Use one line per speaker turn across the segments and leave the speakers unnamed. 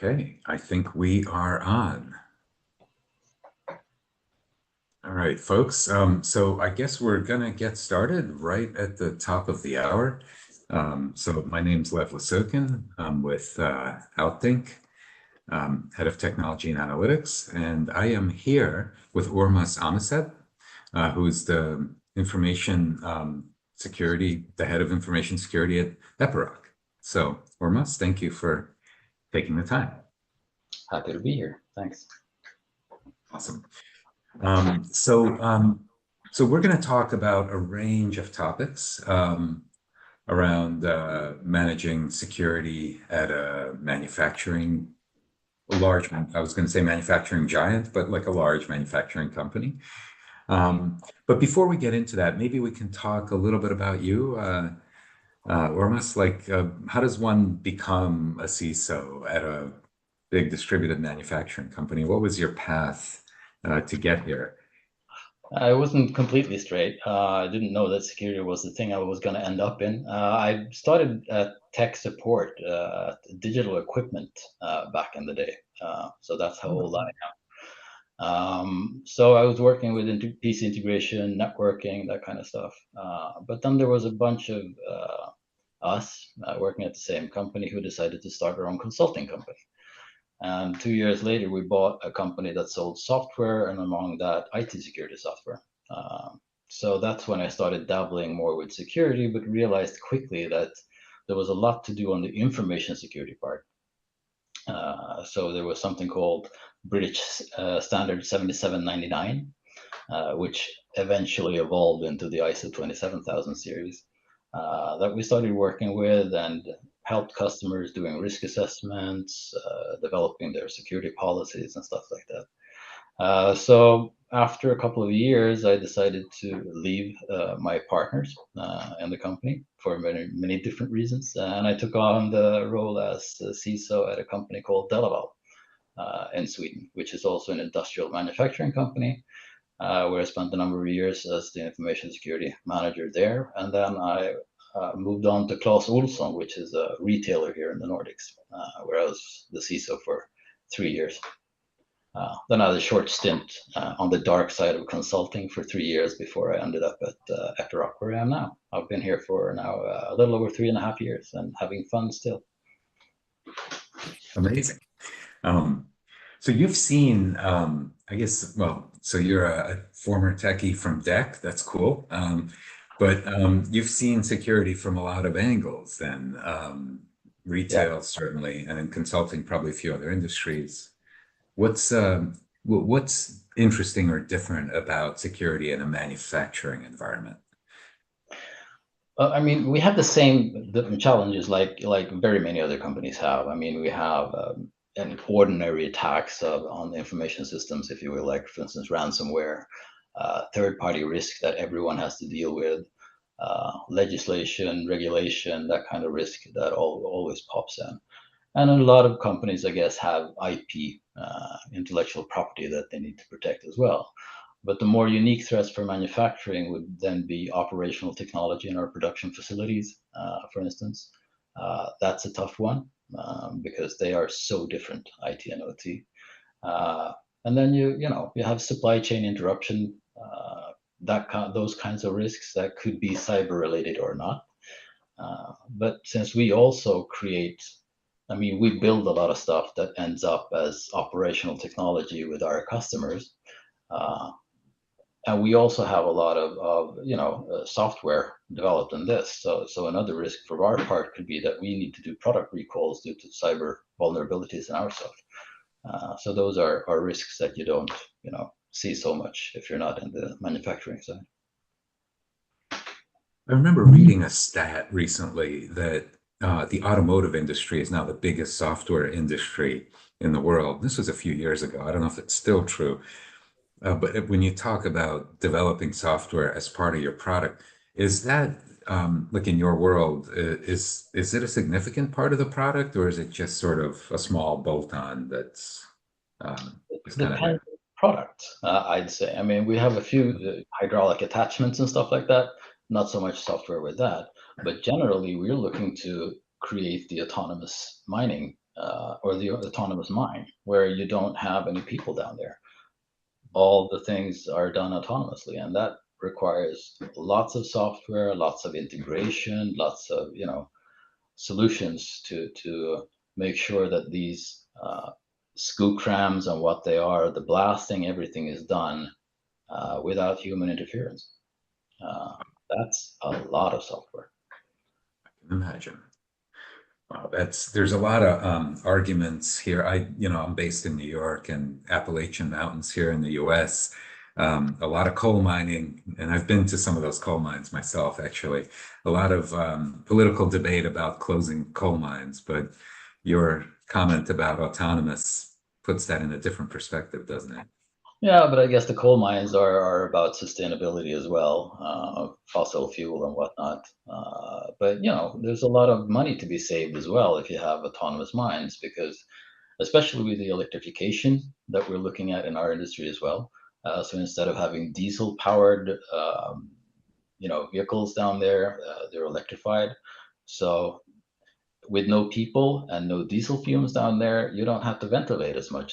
Okay, I think we are on. All right, folks. So I guess we're gonna get started right at the top of the hour. So my name's Lev Lasokin. I'm with OutThink, Head of Technology and Analytics, and I am here with Urmas Amaset, who's the the head of information security at Epiroc. So Urmas, thank you for taking the time.
Happy to be here. Thanks.
Awesome. So we're going to talk about a range of topics around managing security at a I was going to say manufacturing giant, but like a large manufacturing company. But before we get into that, maybe we can talk a little bit about you, Ormas. How does one become a CISO at a big distributed manufacturing company? What was your path to get here?
I wasn't completely straight. I didn't know that security was the thing I was going to end up in. I started at tech support, digital equipment back in the day. So that's how old I am. So I was working with PC integration, networking, that kind of stuff. But then there was a bunch of us working at the same company who decided to start our own consulting company. And 2 years later, we bought a company that sold software, and among that, IT security software. So that's when I started dabbling more with security, but realized quickly that there was a lot to do on the information security part. So there was something called British Standard 7799, which eventually evolved into the ISO 27000 series that we started working with and helped customers doing risk assessments, developing their security policies and stuff like that. So after a couple of years, I decided to leave my partners in the company for many, many different reasons. And I took on the role as a CISO at a company called Delaval in Sweden, which is also an industrial manufacturing company, where I spent a number of years as the information security manager there. And then I moved on to Clas Ohlson, which is a retailer here in the Nordics, where I was the CISO for 3 years. Then I had a short stint on the dark side of consulting for 3 years before I ended up at Epiroc, where I am now. I've been here for now a little over 3.5 years and having fun still.
Amazing. So you've seen, so you're a former techie from DEC. That's cool. But you've seen security from a lot of angles then, retail certainly, and in consulting, probably a few other industries. What's interesting or different about security in a manufacturing environment?
I mean, we have the same different challenges like very many other companies have. I mean, we have an ordinary attacks on the information systems, if you will, like for instance, ransomware, third-party risk that everyone has to deal with, legislation, regulation, that kind of risk that always pops in. And a lot of companies, I guess, have IP, intellectual property that they need to protect as well. But the more unique threats for manufacturing would then be operational technology in our production facilities, for instance. That's a tough one because they are so different, IT and OT. And then you have supply chain interruption, those kinds of risks that could be cyber related or not. But since we also we build a lot of stuff that ends up as operational technology with our customers. And we also have a lot of software developed in this. So another risk for our part could be that we need to do product recalls due to cyber vulnerabilities in our stuff. So those are risks that you don't see so much if you're not in the manufacturing side.
I remember reading a stat recently that the automotive industry is now the biggest software industry in the world. This was a few years ago. I don't know if it's still true. But when you talk about developing software as part of your product, is that like in your world, is it a significant part of the product, or is it just sort of a small bolt-on that's just kind of
Depends on
there?
the product, I'd say. I mean, we have a few hydraulic attachments and stuff like that, not so much software with that. But generally, we're looking to create the autonomous mining or the autonomous mine, where you don't have any people down there. All the things are done autonomously, and that requires lots of software, lots of integration, lots of solutions to make sure that these screw crams and what they are, the blasting, everything is done without human interference. Uh, that's a lot of software.
Imagine. Wow, there's a lot of arguments here. I'm based in New York and Appalachian Mountains here in the US. A lot of coal mining, and I've been to some of those coal mines myself, actually. A lot of political debate about closing coal mines, but your comment about autonomous puts that in a different perspective, doesn't it?
Yeah, but I guess the coal mines are about sustainability as well, fossil fuel and whatnot. But there's a lot of money to be saved as well if you have autonomous mines, because especially with the electrification that we're looking at in our industry as well. So instead of having diesel powered, vehicles down there, they're electrified. So with no people and no diesel fumes down there, you don't have to ventilate as much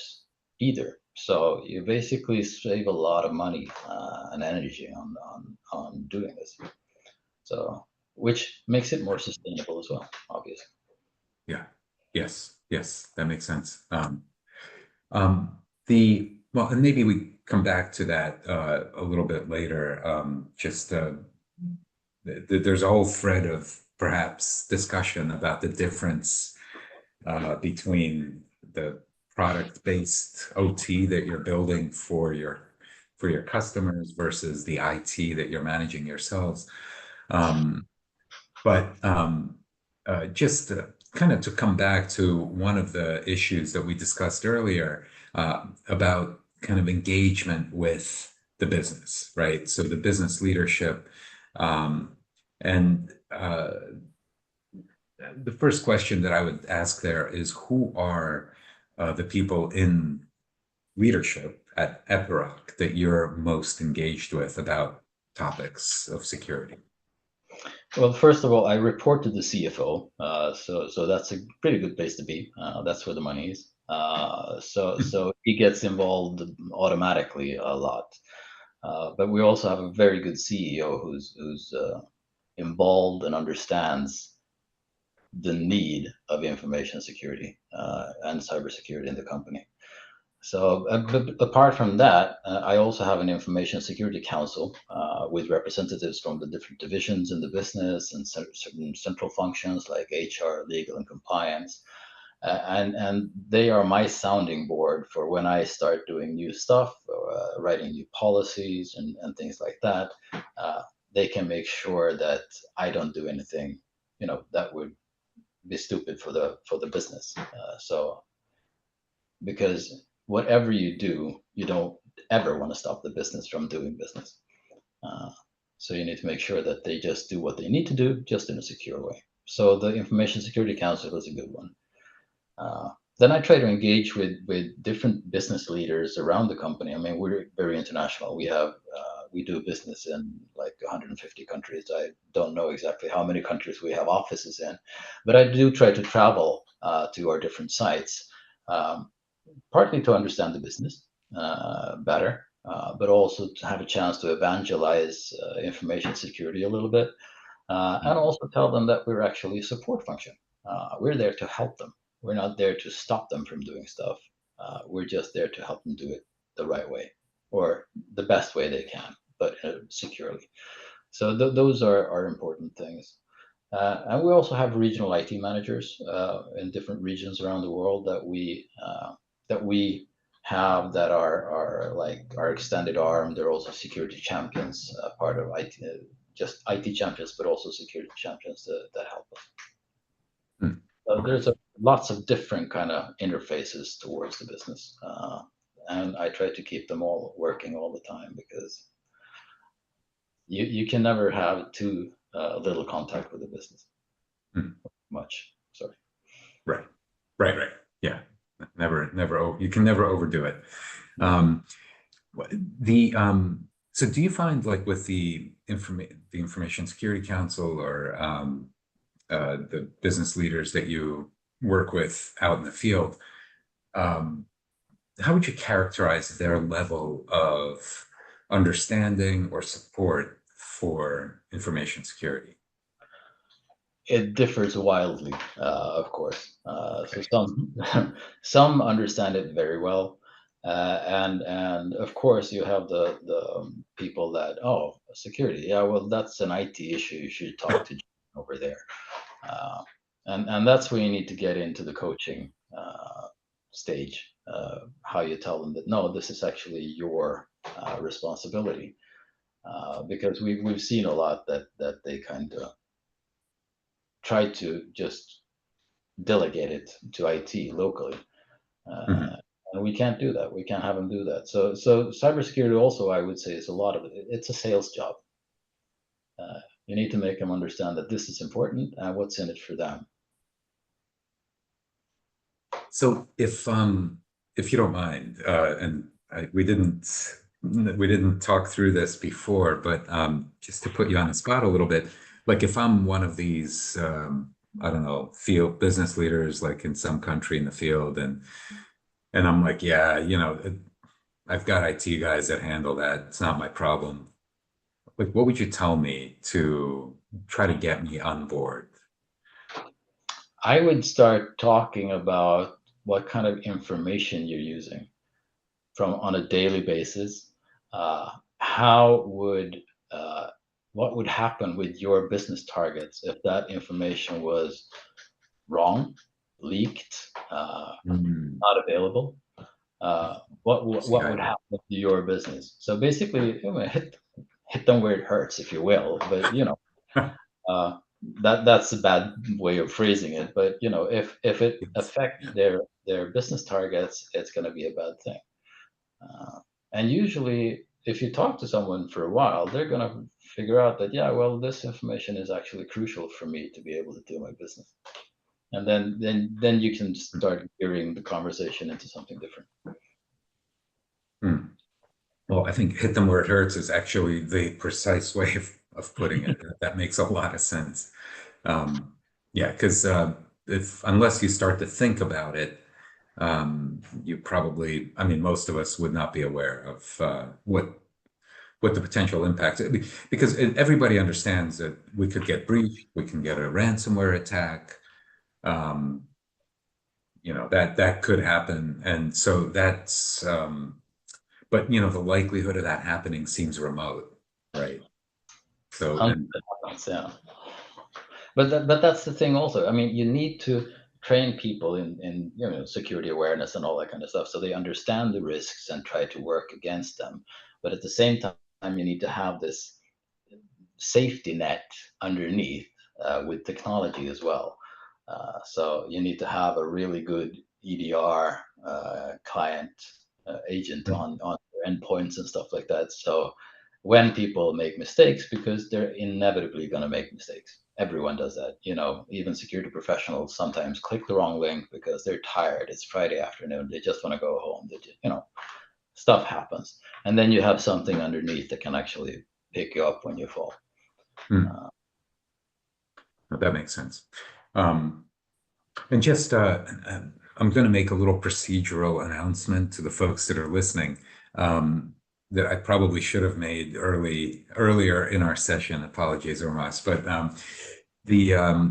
either. So you basically save a lot of money and energy on doing this. So which makes it more sustainable as well, obviously.
Yeah. Yes, that makes sense. Well, and maybe we come back to that a little bit later. Just there's a whole thread of perhaps discussion about the difference between the product-based OT that you're building for your customers versus the IT that you're managing yourselves. Um, but just kind of to come back to one of the issues that we discussed earlier about kind of engagement with the business, right? So the business leadership. And the first question that I would ask there is who are the people in leadership at Epiroc that you're most engaged with about topics of security?
Well, first of all, I report to the CFO, so that's a pretty good place to be. That's where the money is. So he gets involved automatically a lot. But we also have a very good CEO who's involved and understands the need of information security and cybersecurity in the company. So, but apart from that, I also have an information security council with representatives from the different divisions in the business and certain central functions like HR, legal, and compliance. And they are my sounding board for when I start doing new stuff, writing new policies and things like that. They can make sure that I don't do anything, that would be stupid for the business. So because whatever you do, you don't ever want to stop the business from doing business. Uh, so you need to make sure that they just do what they need to do, just in a secure way. So the Information Security Council is a good one. Then I try to engage with different business leaders around the company. I mean, we're very international. We do business in like 150 countries. I don't know exactly how many countries we have offices in, but I do try to travel to our different sites. Partly to understand the business better, but also to have a chance to evangelize information security a little bit, and also tell them that we're actually a support function. We're there to help them. We're not there to stop them from doing stuff. We're just there to help them do it the right way or the best way they can, but securely. So those are important things. And we also have regional IT managers in different regions around the world that we have that are like our extended arm. They're also security champions, part of IT, just IT champions, but also security champions that help us.
Hmm.
So
Okay.
there's lots of different kind of interfaces towards the business, and I try to keep them all working all the time because you can never have too little contact with the business.
Hmm.
Much. Sorry.
Right. Right. Yeah. You can never overdo it.
No.
Um, so do you find like with the Information Security Council or the business leaders that you work with out in the field, um, how would you characterize their level of understanding or support for information security?
It differs wildly, of course. So
Okay.
some some understand it very well, and of course you have the people that, oh, security, yeah, well, that's an IT issue. You should talk to John over there, uh, and that's where you need to get into the coaching stage. How you tell them that no, this is actually your responsibility, because we've seen a lot that they kind of try to just delegate it to IT locally. Uh,
Mhm.
and we can't do that. We can't have them do that. So cybersecurity also, I would say, is a lot of it. It's a sales job. You need to make them understand that this is important and what's in it for them.
So if you don't mind, and we didn't talk through this before, but just to put you on the spot a little bit, like if I'm one of these I don't know, field business leaders like in some country in the field and I'm like, yeah, I've got IT guys that handle that. It's not my problem. Like what would you tell me to try to get me on board?
I would start talking about what kind of information you're using from on a daily basis. How would what would happen with your business targets if that information was wrong, leaked,
Hmm,
not available?
see,
What would happen to your business? So basically, hit them where it hurts, if you will. But uh, that's a bad way of phrasing it. But if it
Yes.
affects
Yeah.
their business targets, it's going to be a bad thing. Uh, and usually, if you talk to someone for a while, they're going to figure out that, yeah, well, this information is actually crucial for me to be able to do my business. And then you can start gearing the conversation into something different.
Hmm. Well, I think hit them where it hurts is actually the precise way of putting it. That makes a lot of sense. Um, yeah, because if unless you start to think about it, you probably, I mean, most of us would not be aware of what the potential impact because everybody understands that we could get breached, we can get a ransomware attack, um, that could happen, and so that's but the likelihood of that happening seems remote, right? So
Until
and
it happens, yeah. But that's the thing also. I mean, you need to train people in security awareness and all that kind of stuff, so they understand the risks and try to work against them. But at the same time, you need to have this safety net underneath with technology as well. So you need to have a really good EDR client agent on your endpoints and stuff like that. So when people make mistakes, because they're inevitably going to make mistakes. Everyone does that. Even security professionals sometimes click the wrong link because they're tired. It's Friday afternoon. They just want to go home. Stuff happens. And then you have something underneath that can actually pick you up when you fall.
mm,
Uh,
that makes sense. Um, And just, I'm going to make a little procedural announcement to the folks that are listening that I probably should have made earlier in our session. Apologies, Ormas, but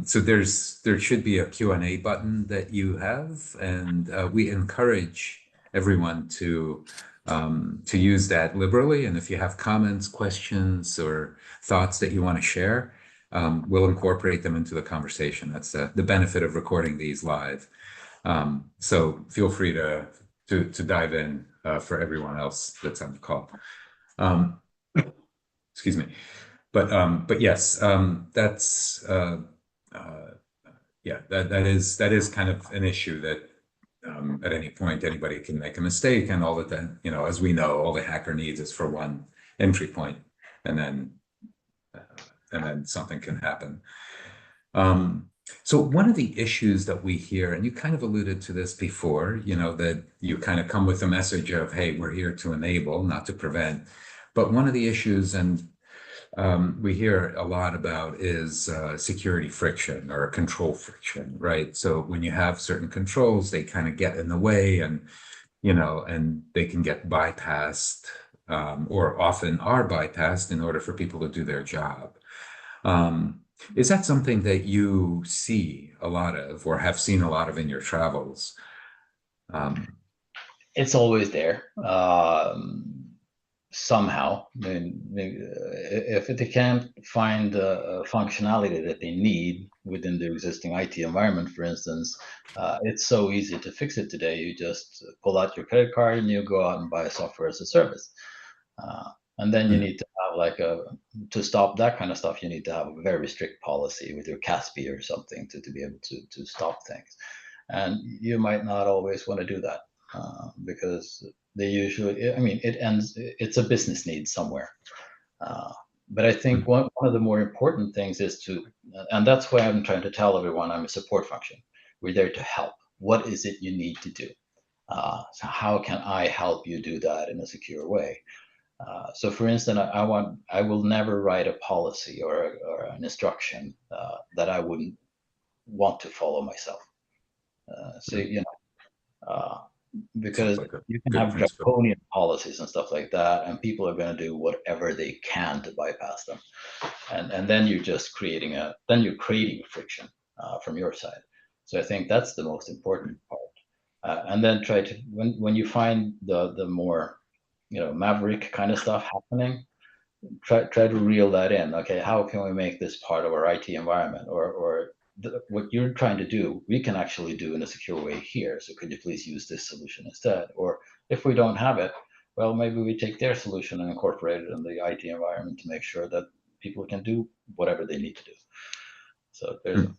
so there should be a Q&A button that you have, and we encourage everyone to use that liberally. And if you have comments, questions, or thoughts that you want to share, we'll incorporate them into the conversation. That's the benefit of recording these live. So feel free to dive in for everyone else that's on the call. Um, excuse me. But yes, that's uh, yeah, that is kind of an issue that at any point anybody can make a mistake, and all that, as we know, all the hacker needs is for one entry point, and then uh, and then something can happen. Um, so one of the issues that we hear, and you kind of alluded to this before, that you kind of come with a message of, hey, we're here to enable, not to prevent. But one of the issues, and we hear a lot about is security friction or control friction, right? So when you have certain controls, they kind of get in the way, and and they can get bypassed, or often are bypassed in order for people to do their job. Um, is that something that you see a lot of, or have seen a lot of in your travels? Um,
It's always there. Somehow. If they can't find a functionality that they need within the existing IT environment, for instance, it's so easy to fix it today. You just pull out your credit card and you go out and buy a software as a service. Uh, and then you
mm,
need to have to stop that kind of stuff, you need to have a very strict policy with your CASP or something to be able to stop things. And you might not always want to do that because they usually, I mean, it's a business need somewhere. Uh, but I think
mm,
one of the more important things is and that's why I'm trying to tell everyone I'm a support function. We're there to help. What is it you need to do? So how can I help you do that in a secure way? So, for instance, I will never write a policy or an instruction that I wouldn't want to follow myself. So,
mm.
uh,
Sounds
because
like a
you can
good
have
principle.
draconian policies and stuff like that, and people are going to do whatever they can to bypass them, and then you're creating friction from your side. So I think that's the most important part. And then try to when you find the more maverick kind of stuff happening, try to reel that in. Okay, how can we make this part of our IT environment, or what you're trying to do, we can actually do in a secure way here. So could you please use this solution instead? Or if we don't have it, well, maybe we take their solution and incorporate it in the IT environment to make sure that people can do whatever they need to do. So
Mm,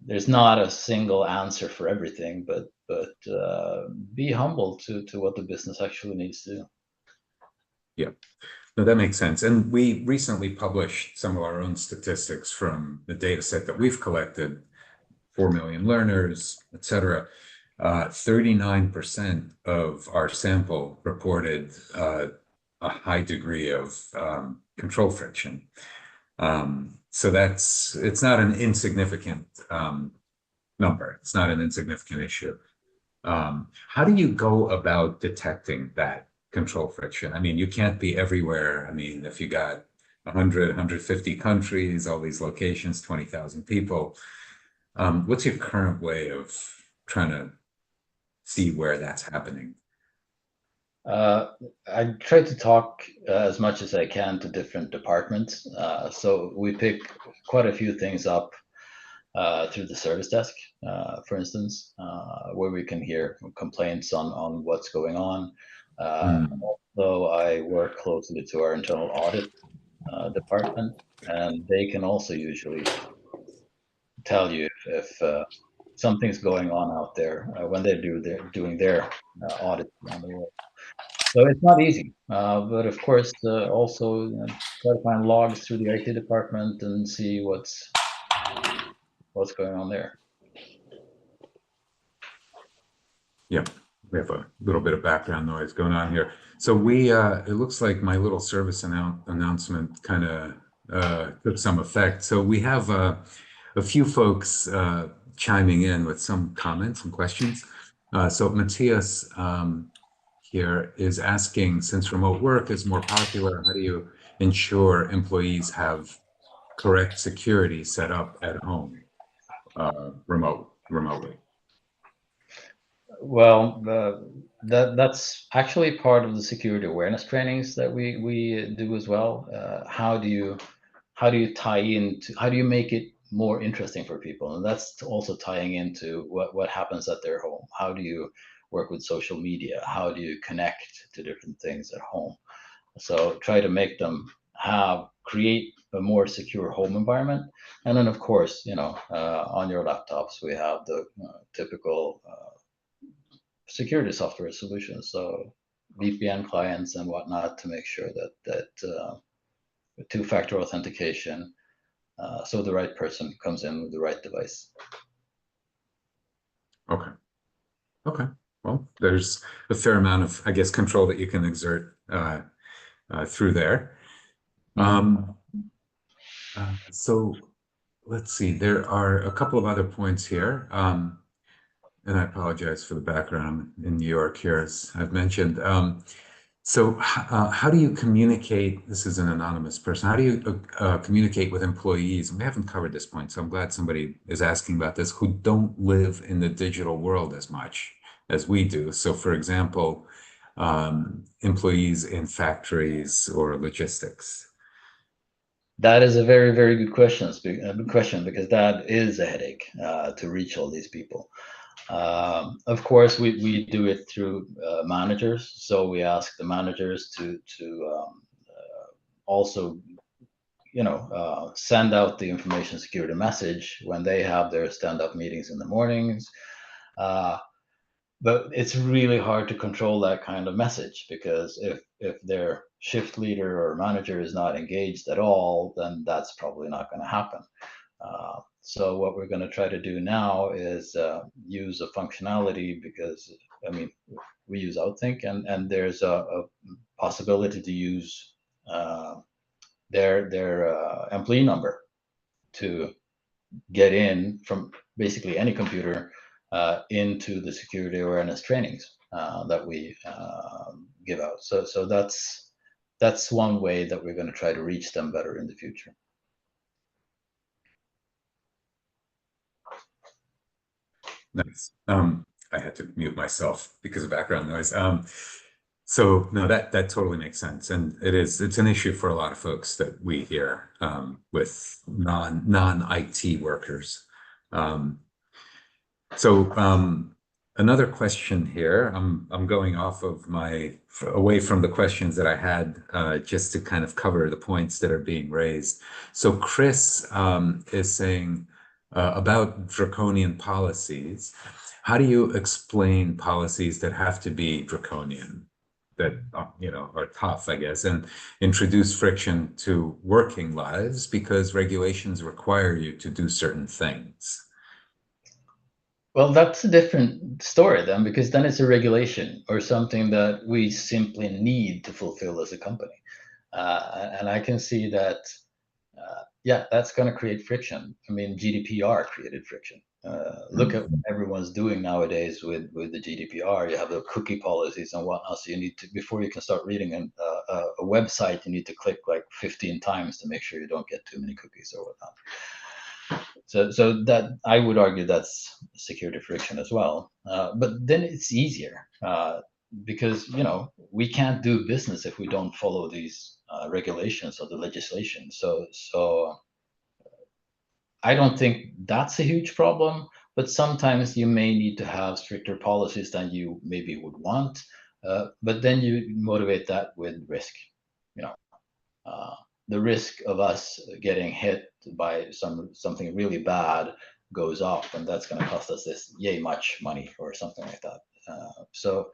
there's not a single answer for everything, but be humble to what the business actually needs to do.
yeah. No, that makes sense. And we recently published some of our own statistics from the data set that we've collected, 4 million learners, et cetera. 39% of our sample reported a high degree of control friction. So it's not an insignificant number. It's not an insignificant issue. How do you go about detecting that control friction? I mean, you can't be everywhere. I mean, if you got 100, 150 countries, all these locations, 20,000 people, what's your current way of trying to see where that's happening?
Uh, I try to talk as much as I can to different departments. So we pick quite a few things up through the service desk, for instance, where we can hear complaints on what's going on.
Mm,
Also, I work closely to our internal audit department, and they can also usually tell you if something's going on out there when they're doing their audit around the world. So it's not easy, but of course, also try to find logs through the IT department and see what's going on there.
yeah, we have a little bit of background noise going on here. So it looks like my little service announcement kind of took some effect. So we have a few folks chiming in with some comments and questions. So Matthias here is asking, since remote work is more popular, how do you ensure employees have correct security set up at home, remotely?
Well, that's actually part of the security awareness trainings that we do as well. How do you make it more interesting for people? And that's also tying into what happens at their home. How do you work with social media? How do you connect to different things at home? So try to make them create a more secure home environment. And then, of course, on your laptops, we have the typical security software solutions. So VPN clients and whatnot to make sure that two-factor authentication, so the right person comes in with the right device.
Okay. Okay. Well, there's a fair amount of, I guess, control that you can exert through there.
Mhm.
Um, so let's see, there are a couple of other points here. And I apologize for the background in New York here, as I've mentioned. How do you communicate? This is an anonymous person. How do you communicate with employees? And we haven't covered this point, so I'm glad somebody is asking about this, who don't live in the digital world as much as we do. So, for example, employees in factories or logistics.
That is a very, very good question. Good question, because that is a headache to reach all these people. Of course, we do it through managers. So we ask the managers to also, send out the information security message when they have their stand-up meetings in the mornings. Uh, but it's really hard to control that kind of message, because if their shift leader or manager is not engaged at all, then that's probably not going to happen. So what we're going to try to do now is use a functionality, because I mean we use OutThink, and there's a possibility to use their employee number to get in from basically any computer into the security awareness trainings that we give out. So that's one way that we're going to try to reach them better in the future.
Nice. I had to mute myself because of background noise. So no, that totally makes sense, and it's an issue for a lot of folks that we hear with non-IT workers. Um, so another question here. I'm going off of away from the questions that I had just to kind of cover the points that are being raised. So Chris is saying about draconian policies. How do you explain policies that have to be draconian, that are tough, I guess, and introduce friction to working lives because regulations require you to do certain things?
Well, that's a different story then, because then it's a regulation or something that we simply need to fulfill as a company. And I can see that, yeah, that's going to create friction. I mean, GDPR created friction. Look at what everyone's doing nowadays with the GDPR. You have the cookie policies and whatnot. So you need to, before you can start reading a website, you need to click like 15 times to make sure you don't get too many cookies or whatnot. So that, I would argue, that's security friction as well. But then it's easier because we can't do business if we don't follow these regulations or the legislation. So I don't think that's a huge problem. But sometimes you may need to have stricter policies than you maybe would want. But then you motivate that with risk. You know, uh, the risk of us getting hit by something really bad goes up, and that's going to cost us this yay much money or something like that. So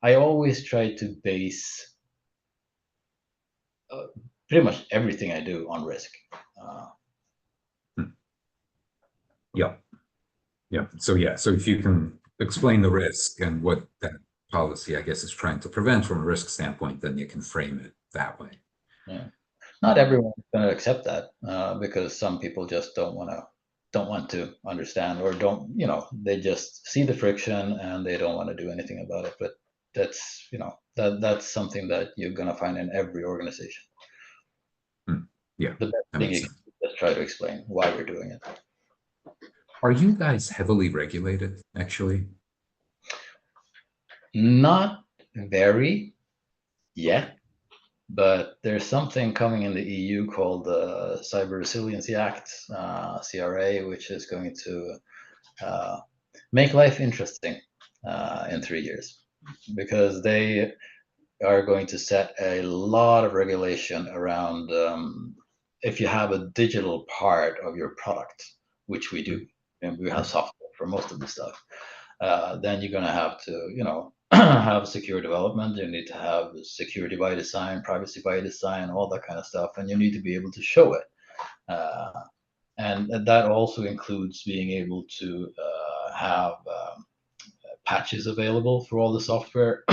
I always try to base uh, pretty much everything I do on risk. Uh,
Yeah. Yeah. So if you can explain the risk and what that policy, I guess, is trying to prevent from a risk standpoint, then you can frame it that way.
yeah. Not everyone's going to accept that because some people just don't want to understand, or don't, they just see the friction and they don't want to do anything about it. But that's, that's something that you're going to find in every organization.
Hmm. Yeah,
The best
that
thing
makes
you can
sense.
do is just try to explain why we're doing it.
Are you guys heavily regulated, actually?
Not very yet, but there's something coming in the EU called the Cyber Resiliency Act, CRA, which is going to uh, make life interesting in 3 years, because they are going to set a lot of regulation around if you have a digital part of your product, which we do, and we have software for most of the stuff. Then you're going to have to, have secure development. You need to have security by design, privacy by design, all that kind of stuff, and you need to be able to show it. Uh, and that also includes being able to have patches available for all the software.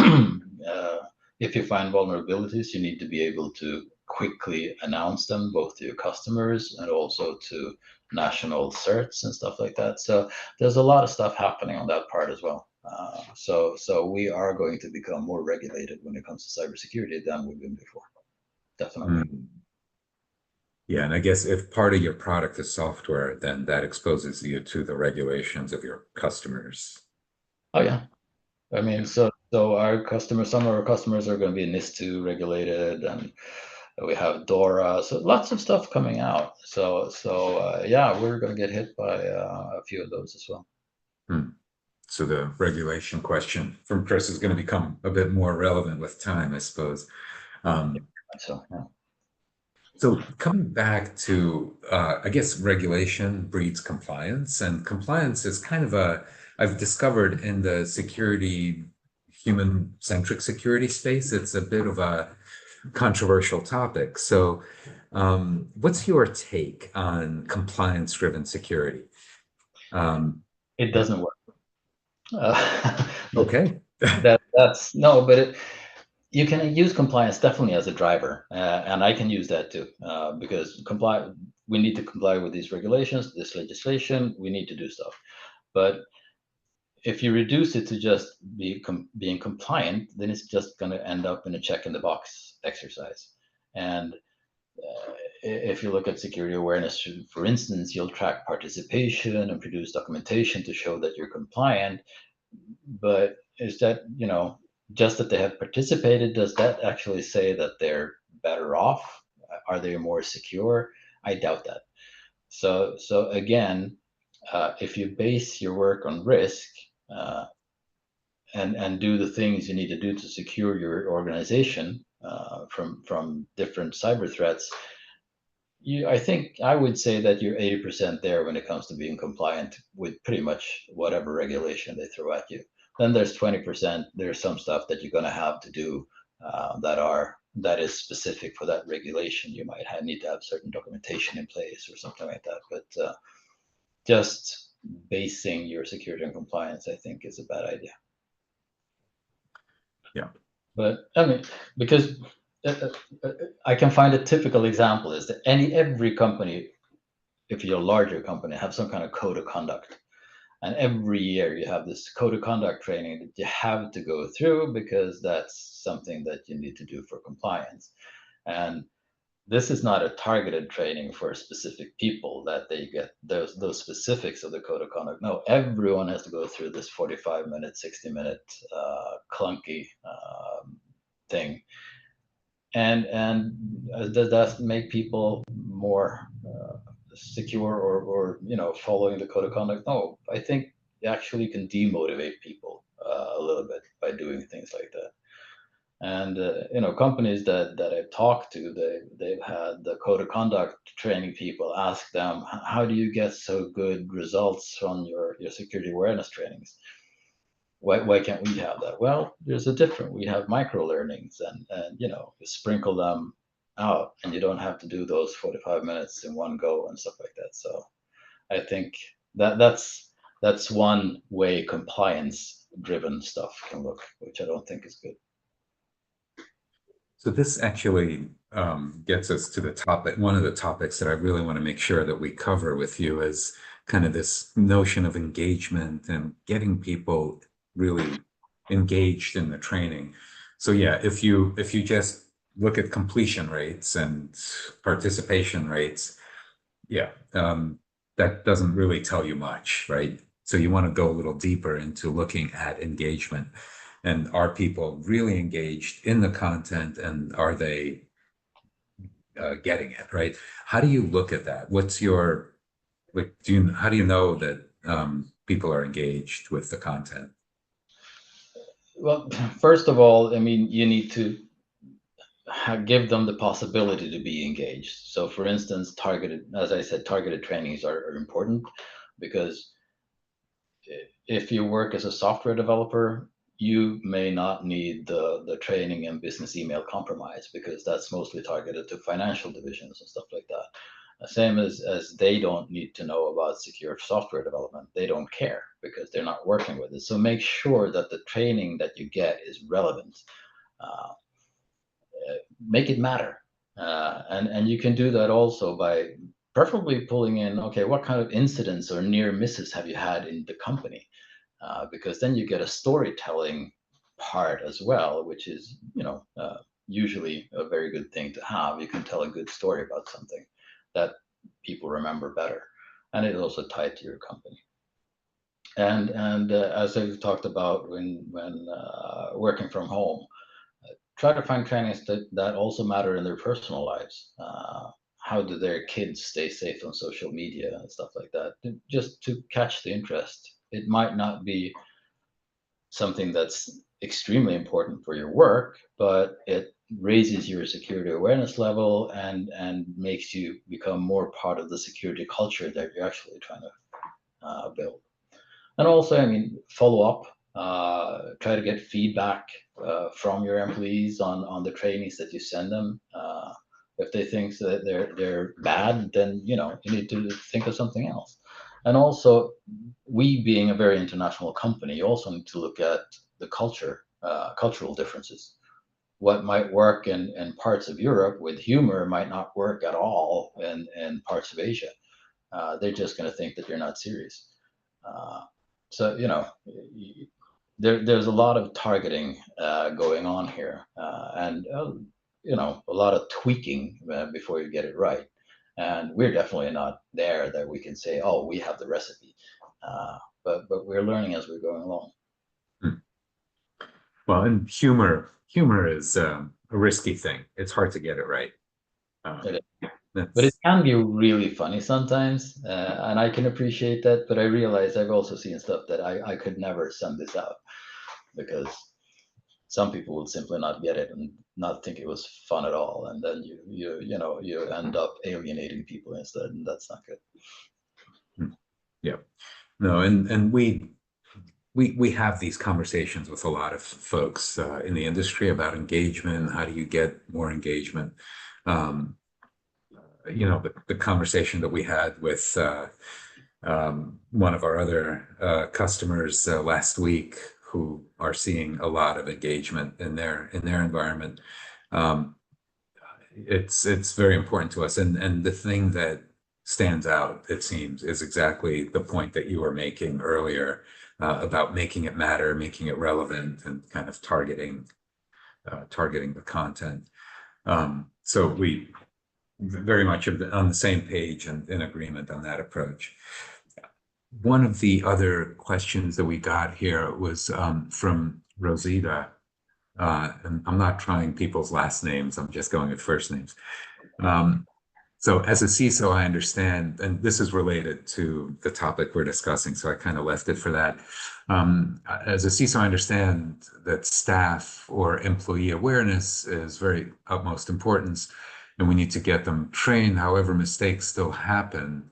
If you find vulnerabilities, you need to be able to quickly announce them both to your customers and also to national certs and stuff like that. So there's a lot of stuff happening on that part as well. So we are going to become more regulated when it comes to cybersecurity than we've been before. Definitely.
Mm. Yeah, and I guess if part of your product is software, then that exposes you to the regulations of your customers.
Oh yeah. I mean,
Yeah.
so our customers, some of our customers are going to be NIS2 regulated, and we have DORA, so lots of stuff coming out. So yeah, we're going to get hit by a few of those as well.
Hmm. So the regulation question from Chris is going to become a bit more relevant with time, I suppose. Um,
So yeah.
so coming back to, I guess regulation breeds compliance, and compliance is kind of I've discovered in the security, human-centric security space, it's a bit of a controversial topic. So, what's your take on compliance-driven security? Um,
It
yeah.
doesn't work. Uh,
Okay.
that's no, but you can use compliance definitely as a driver, and I can use that too, because we need to comply with these regulations, this legislation. We need to do stuff, but if you reduce it to just being compliant, then it's just going to end up in a check in the box exercise. And if you look at security awareness, for instance, you'll track participation and produce documentation to show that you're compliant. But is that, just that they have participated, does that actually say that they're better off? Are they more secure? I doubt that. So again, if you base your work on risk, uh, and do the things you need to do to secure your organization from different cyber threats, I think I would say that you're 80% there when it comes to being compliant with pretty much whatever regulation they throw at you. Then there's 20%. There's some stuff that you're going to have to do that is specific for that regulation. You might need to have certain documentation in place or something like that. But just basing your security and compliance, I think, is a bad idea.
Yeah.
But I mean, because uh, I can find a typical example is that every company, if you're a larger company, have some kind of code of conduct. And every year you have this code of conduct training that you have to go through because that's something that you need to do for compliance. And this is not a targeted training for specific people that they get those specifics of the code of conduct. No, everyone has to go through this 45-minute, 60-minute clunky thing. And does that make people more secure or following the code of conduct? No, I think you actually can demotivate people a little bit by doing things like that. And companies that I've talked to, they've had the code of conduct training people ask them, how do you get so good results on your security awareness trainings? Why can't we have that? Well, there's a different. We have micro learnings, and you sprinkle them out, and you don't have to do those 45 minutes in one go and stuff like that. So I think that's one way compliance driven stuff can look, which I don't think is good.
So this actually gets us to the topic. One of the topics that I really want to make sure that we cover with you is kind of this notion of engagement and getting people really engaged in the training. So yeah, if you just look at completion rates and participation rates, yeah, that doesn't really tell you much, right? So you want to go a little deeper into looking at engagement. And are people really engaged in the content and are they getting it, right? How do you look at that? How do you know that people are engaged with the content?
Well, first of all, I mean, you need to give them the possibility to be engaged. So, for instance, as I said, targeted trainings are important because if you work as a software developer, you may not need the training in business email compromise because that's mostly targeted to financial divisions and stuff like that. Same as they don't need to know about secure software development. They don't care because they're not working with it. So make sure that the training that you get is relevant. Uh, make it matter. And you can do that also by preferably pulling in, okay, what kind of incidents or near misses have you had in the company? Because then you get a storytelling part as well, which is, usually a very good thing to have. You can tell a good story about something that people remember better, and it also tied to your company. And as I've talked about when working from home, try to find trainings that also matter in their personal lives. How do their kids stay safe on social media and stuff like that? Just to catch the interest. It might not be something that's extremely important for your work, but it raises your security awareness level and makes you become more part of the security culture that you're actually trying to build. And also, I mean, follow up, try to get feedback from your employees on the trainings that you send them. If they think that they're bad, then you need to think of something else. And also, we being a very international company, you also need to look at the cultural differences. What might work in parts of Europe with humor might not work at all in parts of Asia. They're just going to think that you're not serious. Uh, so there's a lot of targeting going on here, and a lot of tweaking before you get it right. And we're definitely not there that we can say, oh, we have the recipe. But we're learning as we're going along.
Hmm. Well, and humor is a risky thing. It's hard to get it right.
It
Um,
is. But it
that's
can be really funny sometimes, and I can appreciate that. But I realize I've also seen stuff that I could never send this out because some people will simply not get it and not think it was fun at all, and then you end up alienating people instead, and that's not good.
hmm, yeah. No, and we have these conversations with a lot of folks in the industry about engagement. How do you get more engagement? Um, the conversation that we had with one of our other customers last week, who are seeing a lot of engagement in their environment. Um, it's very important to us, and the thing that stands out, it seems, is exactly the point that you were making earlier about making it matter, making it relevant, and kind of targeting the content. So we very much on the same page and in agreement on that approach. One of the other questions that we got here was from Rosita, and I'm not trying people's last names, I'm just going with first names. Um, so as a CISO, I understand, and this is related to the topic we're discussing, so I kind of left it for that. As a CISO, I understand that staff or employee awareness is very utmost importance, and we need to get them trained. However, mistakes still happen.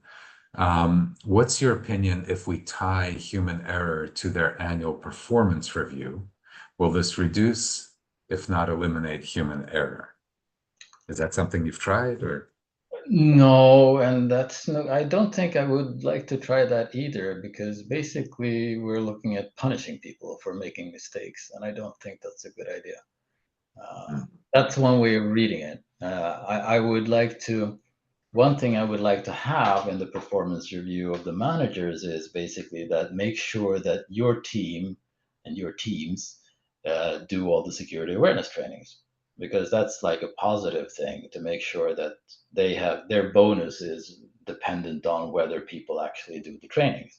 What's your opinion if we tie human error to their annual performance review? Will this reduce, if not eliminate, human error? Is that something you've tried or?
No, and that's no, I don't think I would like to try that either, because basically we're looking at punishing people for making mistakes, and I don't think that's a good idea.
Hmm.
That's one way of reading it. I would like to. One thing I would like to have in the performance review of the managers is basically that make sure that your team and your teams do all the security awareness trainings, because that's like a positive thing to make sure that they have their bonus is dependent on whether people actually do the trainings.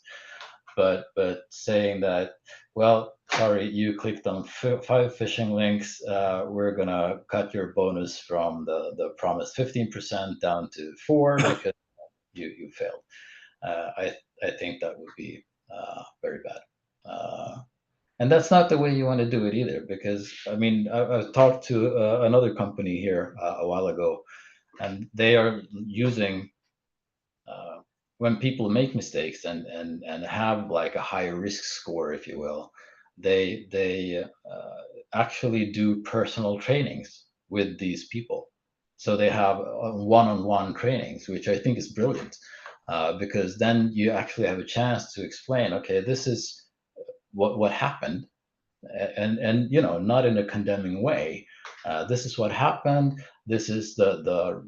But saying that, well, sorry, you clicked on five phishing links, we're gonna cut your bonus from the promised 15% down to 4 because you failed. I think that would be very bad. And that's not the way you want to do it either, because I mean, I've talked to another company here a while ago, and they are using uh, when people make mistakes and have like a higher risk score, if you will, they actually do personal trainings with these people. So they have one-on-one trainings, which I think is brilliant, because then you actually have a chance to explain, okay, this is what happened, and not in a condemning way, This is what happened. This is the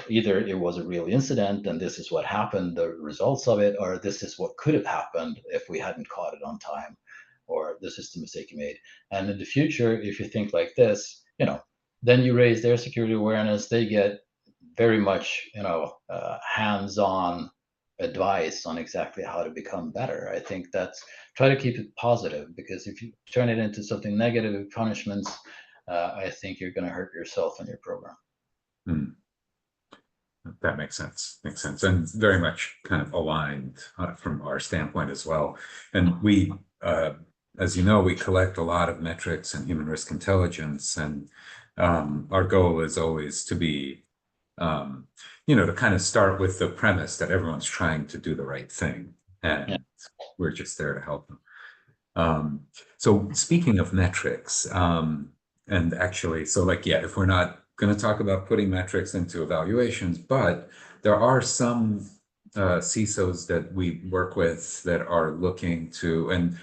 either it was a real incident and this is what happened, the results of it, or this is what could have happened if we hadn't caught it on time, or this is the mistake you made. And in the future, if you think like this, then you raise their security awareness. They get very much, hands-on advice on exactly how to become better. I think that's try to keep it positive, because if you turn it into something negative, punishments, I think you're going to hurt yourself and your program.
Hmm. That makes sense. Makes sense, and very much kind of aligned from our standpoint as well. And we, as you know, we collect a lot of metrics and human risk intelligence, and our goal is always to be, um, to kind of start with the premise that everyone's trying to do the right thing,
Yeah.
and we're just there to help them. Um, so speaking of metrics, and actually, so like, yeah, if we're not going to talk about putting metrics into evaluations, but there are some CISOs that we work with that are looking to, and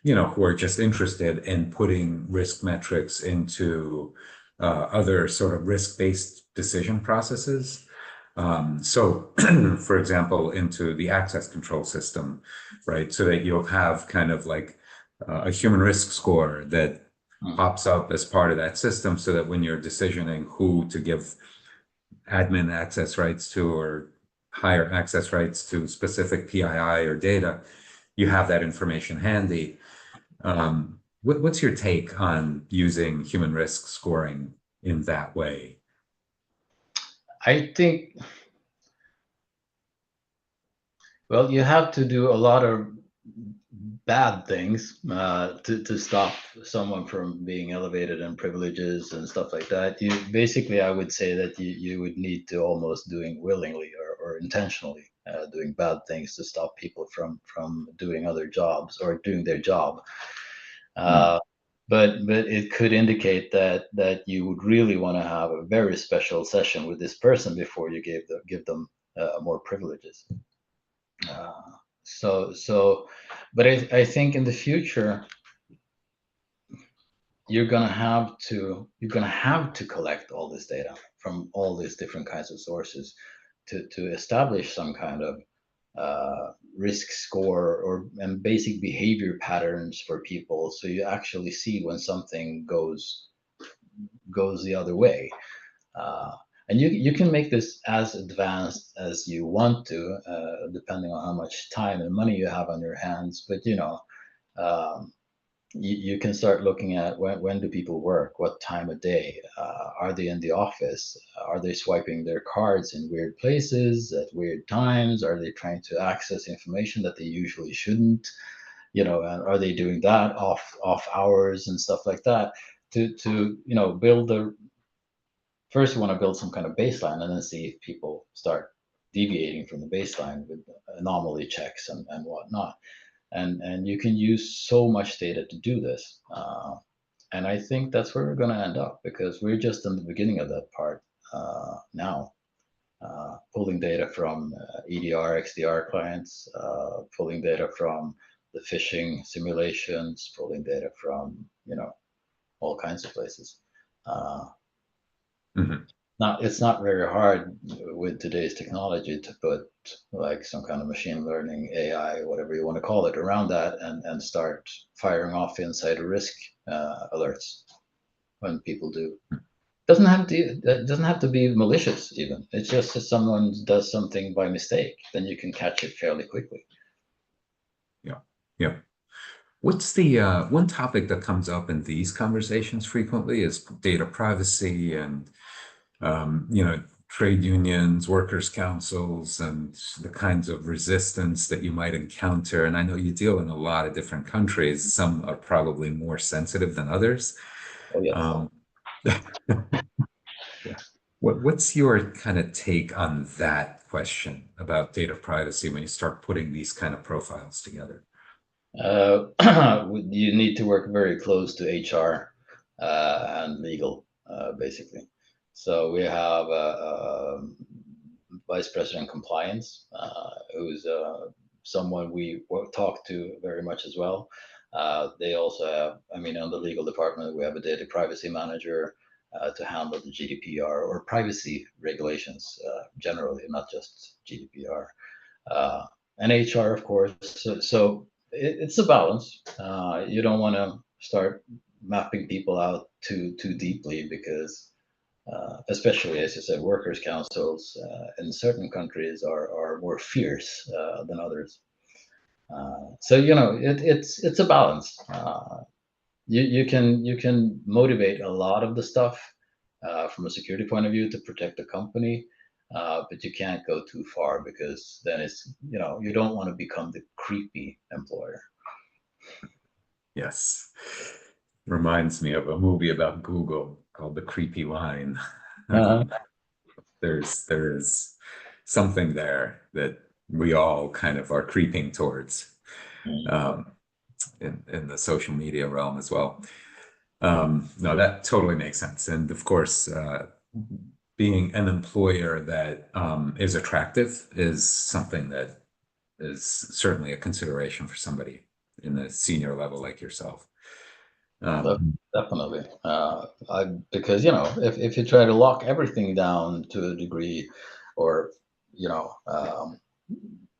who are just interested in putting risk metrics into other sort of risk-based decision processes. So, for example, into the access control system, right? So that you'll have kind of like a human risk score that
Mm.
pops up as part of that system, so that when you're decisioning who to give admin access rights to or higher access rights to specific PII or data, you have that information handy. What's your take on using human risk scoring in that way?
I think, well, you have to do a lot of bad things to stop someone from being elevated in privileges and stuff like that. You basically, I would say that you would need to almost doing willingly or intentionally doing bad things to stop people from doing other jobs or doing their job.
Hmm.
Uh, but it could indicate that you would really want to have a very special session with this person before you give them more privileges. Uh, so, but I think in the future you're gonna have to collect all this data from all these different kinds of sources to establish some kind of risk score or and basic behavior patterns for people, so you actually see when something goes the other way. Uh, and you can make this as advanced as you want to, depending on how much time and money you have on your hands. But um, you can start looking at when do people work, what time of day, are they in the office, are they swiping their cards in weird places at weird times, are they trying to access information that they usually shouldn't, and are they doing that off hours and stuff like that, to build the first you want to build some kind of baseline and then see if people start deviating from the baseline with anomaly checks and whatnot. And you can use so much data to do this. And I think that's where we're going to end up, because we're just in the beginning of that part now. Pulling data from EDR, XDR clients, pulling data from the phishing simulations, pulling data from all kinds of places. Uh,
Mhm.
Now, it's not very hard with today's technology to put like some kind of machine learning, AI, whatever you want to call it, around that, and start firing off insider risk alerts when people do. Doesn't have to be malicious even. It's just if someone does something by mistake, then you can catch it fairly quickly.
Yeah. Yeah. What's the one topic that comes up in these conversations frequently is data privacy and trade unions, workers' councils, and the kinds of resistance that you might encounter. And I know you deal in a lot of different countries. Some are probably more sensitive than others.
Oh yes.
Um, what's your kind of take on that question about data privacy when you start putting these kind of profiles together?
You need to work very close to HR and legal, basically. So we have a vice president compliance, who's someone we talk to very much as well. They also have, I mean, on the legal department, we have a data privacy manager. to handle the GDPR or privacy regulations generally, not just GDPR. And HR, of course. So it's a balance. You don't want to start mapping people out too deeply because, especially as you said, workers' councils in certain countries are more fierce than others. So it's a balance. You can motivate a lot of the stuff from a security point of view to protect the company, but you can't go too far because then it's you don't want to become the creepy employer.
Yes. Reminds me of a movie about Google called The Creepy Line.
Uh-huh.
There's something there that we all kind of are creeping towards um, in the social media realm as well. No, that totally makes sense. And of course, being an employer that is attractive is something that is certainly a consideration for somebody in the senior level like yourself.
Definitely. Because if you try to lock everything down to a degree, or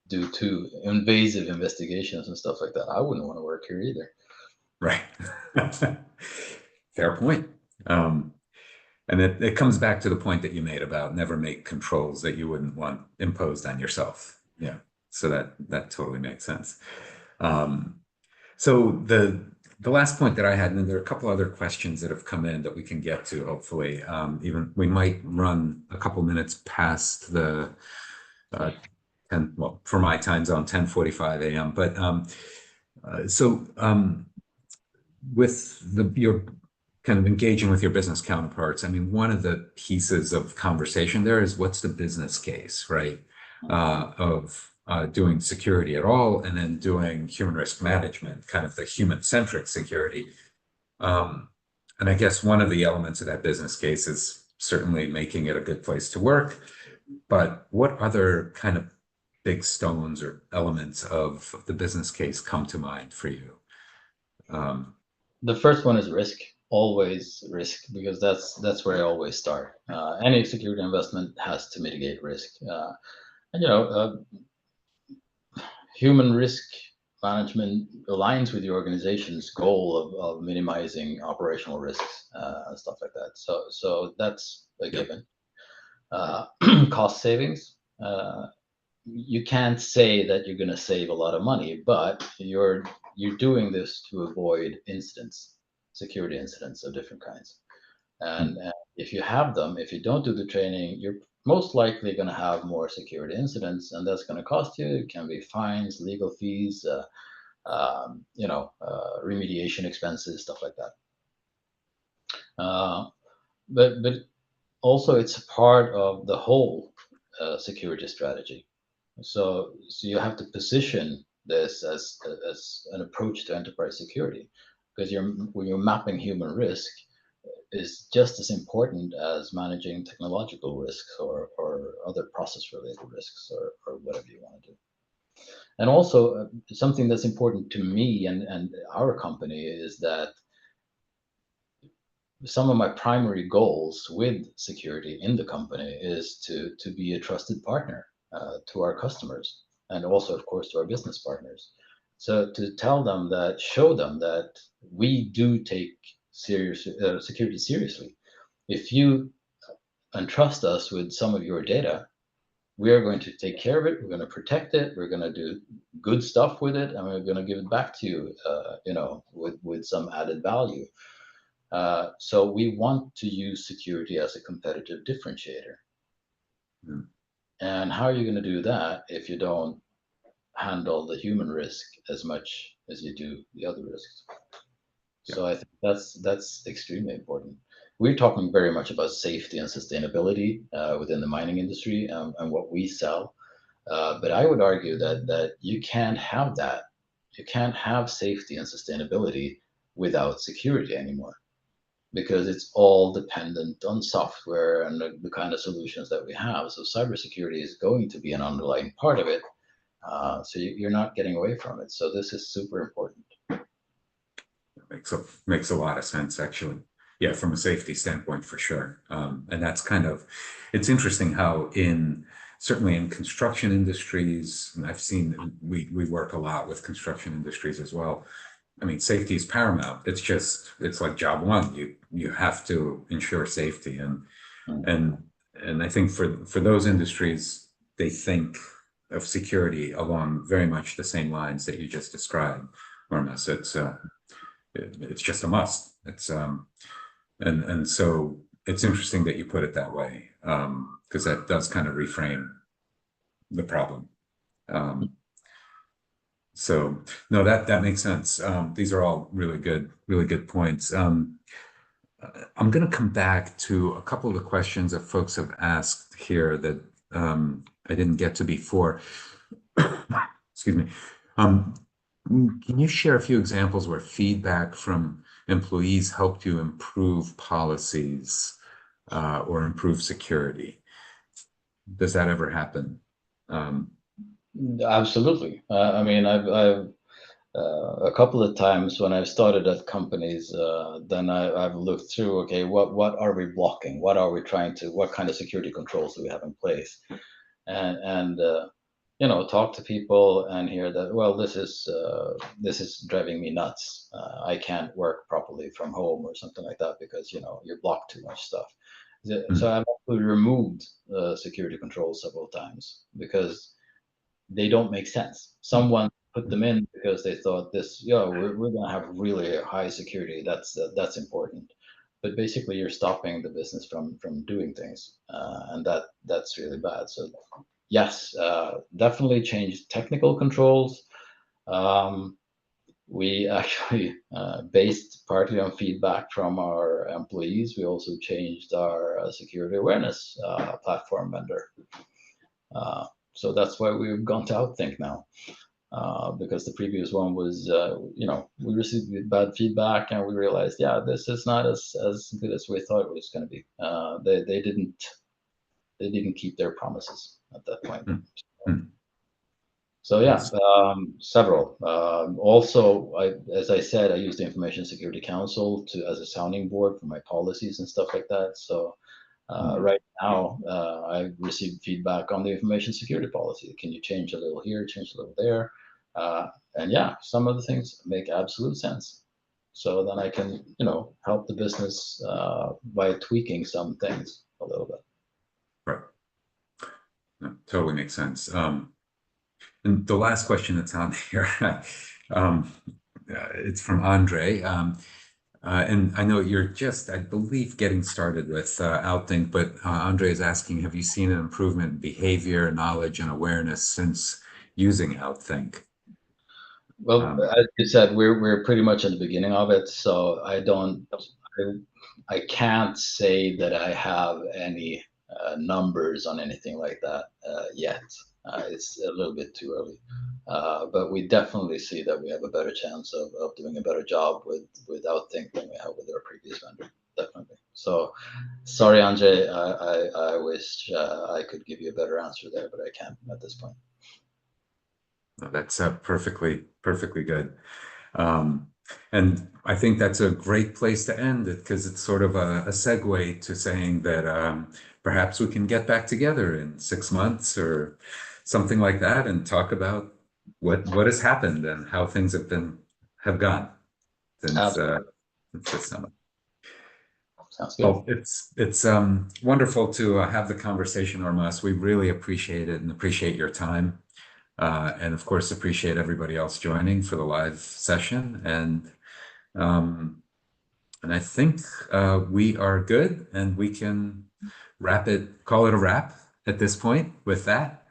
do too invasive investigations and stuff like that, I wouldn't want to work here either.
Right. Fair point. And it comes back to the point that you made about never make controls that you wouldn't want imposed on yourself. Yeah. So that totally makes sense. Um, so the last point that I had, and there are a couple other questions that have come in that we can get to, hopefully. Even we might run a couple minutes past the 10, well, for my time zone, 10:45 a.m. But so with your kind of engaging with your business counterparts, I mean, one of the pieces of conversation there is what's the business case, right? Of doing security at all, and then doing human risk management, kind of the human-centric security. And I guess one of the elements of that business case is certainly making it a good place to work. But what other kind of big stones or elements of the business case come to mind for you? Um,
The first one is risk. Always risk, because that's where I always start. Any security investment has to mitigate risk, and human risk management aligns with the organization's goal of minimizing operational risks and stuff like that. So that's a
yeah,
given. Uh, Cost savings. You can't say that you're going to save a lot of money, but you're doing this to avoid incidents, security incidents of different kinds. And if you have them, if you don't do the training, you're most likely going to have more security incidents, and that's going to cost you. It can be fines, legal fees, remediation expenses, stuff like that. But also it's a part of the whole security strategy. So you have to position this as an approach to enterprise security, because when you're mapping human risk, is just as important as managing technological risks or other process related risks, or whatever you want to do. And also, something that's important to me and our company is that some of my primary goals with security in the company is to be a trusted partner to our customers, and also, of course, to our business partners. So to tell them that, show them that we do take security seriously. If you entrust us with some of your data, we are going to take care of it. We're going to protect it. We're going to do good stuff with it, and we're going to give it back to you, with some added value. So we want to use security as a competitive differentiator.
yeah,
And how are you going to do that if you don't handle the human risk as much as you do the other risks?
yeah,
So I think that's extremely important. We're talking very much about safety and sustainability within the mining industry, and what we sell. But I would argue that you can't have that. You can't have safety and sustainability without security anymore, because it's all dependent on software and the kind of solutions that we have. So cybersecurity is going to be an underlying part of it. So you're not getting away from it. So this is super important.
makes a lot of sense actually. yeah, from a safety standpoint, for sure. And that's kind of, it's interesting how certainly in construction industries, and I've seen, we work a lot with construction industries as well. I mean, safety is paramount. It's like job one. You have to ensure safety,
Mm.
and and I think for those industries, they think of security along very much the same lines that you just described, Ormas. It's just a must. And so it's interesting that you put it that way, because that does kind of reframe the problem. Um, so no, that makes sense. These are all really good points. I'm going to come back to a couple of the questions that folks have asked here that I didn't get to before. Excuse me. Um, can you share a few examples where feedback from employees helped you improve policies or improve security? Does that ever happen? Um,
Absolutely. I mean, I've a couple of times when I've started at companies, then I've looked through, okay, what are we blocking? What are we trying to, what kind of security controls do we have in place? And you know, talk to people and hear that, well, this is driving me nuts. I can't work properly from home or something like that because, you know, you're blocked too much stuff. So
mm,
I've actually removed security controls several times because they don't make sense. Someone put them in because they thought this, yeah, we're going to have really high security. That's important. But basically, you're stopping the business from doing things, and that's really bad. So yes, definitely change technical controls. Um, we actually, based partly on feedback from our employees, we also changed our security awareness platform vendor. So that's why we've gone to OutThink now, because the previous one was, you know, we received bad feedback and we realized, yeah, this is not as good as we thought it was going to be. They didn't keep their promises at that point.
mm, mm.
So yeah,
Yes.
several. Also, as I said, I use the Information Security Council to as a sounding board for my policies and stuff like that. So
Mm.
right now, I've received feedback on the information security policy. Can you change a little here, change a little there? And yeah, some of the things make absolute sense. So then I can, you know, help the business by tweaking some things a little bit.
Right. No, totally makes sense. And the last question that's on here, um, it's from Andre. And I know you're just, I believe, getting started with OutThink, but Andre is asking, have you seen an improvement in behavior, knowledge, and awareness since using OutThink?
Well,
Um,
as you said, we're pretty much in the beginning of it, so I can't say that I have any numbers on anything like that yet. It's a little bit too early, but we definitely see that we have a better chance of doing a better job with OutThink than we have with our previous vendor. Definitely. So, sorry, Andre. I wish I could give you a better answer there, but I can't at this point.
that's perfectly good. Um, and I think that's a great place to end it because it's sort of a segue to saying that perhaps we can get back together in 6 months or something like that and talk about what has happened and how things have gone since
Absolutely.
since this summer.
Sounds good.
Well, it's wonderful to have the conversation, Ormas. We really appreciate it and appreciate your time. And of course, appreciate everybody else joining for the live session. Um, and I think we are good and we can call it a wrap at this point with that.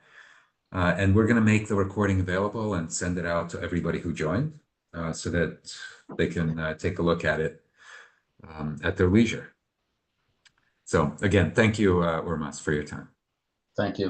And we're going to make the recording available and send it out to everybody who joined so that they can take a look at it at their leisure. So again, thank you, Urmas, for your time.
Thank you,